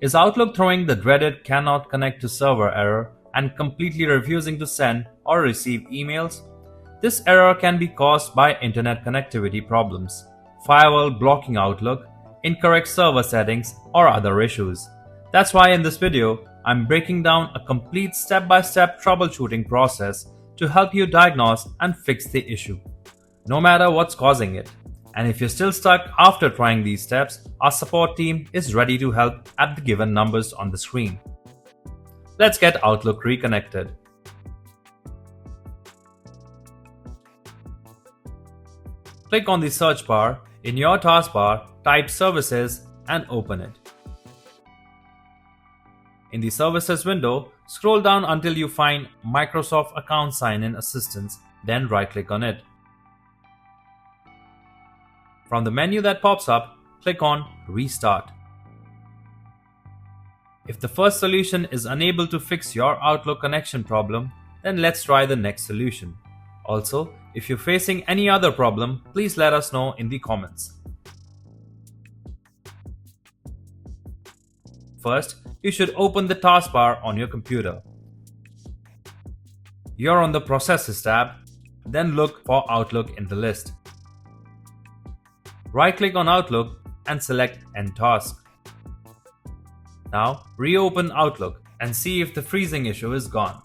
Is Outlook throwing the dreaded cannot connect to server error and completely refusing to send or receive emails? This error can be caused by internet connectivity problems, firewall blocking Outlook, incorrect server settings, or other issues. That's why in this video, I'm breaking down a complete step-by-step troubleshooting process to help you diagnose and fix the issue, no matter what's causing it. And if you're still stuck after trying these steps, our support team is ready to help at the given numbers on the screen. Let's get Outlook reconnected. Click on the search bar in your taskbar, type Services and open it. In the Services window, scroll down until you find Microsoft Account Sign-in Assistance, then right-click on it. From the menu that pops up, click on Restart. If the first solution is unable to fix your Outlook connection problem, then let's try the next solution. Also, if you're facing any other problem, please let us know in the comments. First, you should open the taskbar on your computer. You're on the Processes tab, then look for Outlook in the list. Right-click on Outlook and select End Task. Now, reopen Outlook and see if the freezing issue is gone.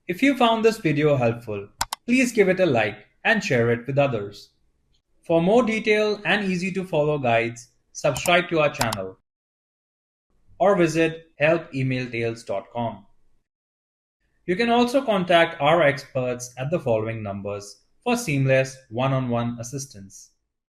If you found this video helpful, please give it a like and share it with others. For more detailed and easy-to-follow guides, subscribe to our channel or visit help-emailtails.com. You can also contact our experts at the following numbers for seamless one-on-one assistance.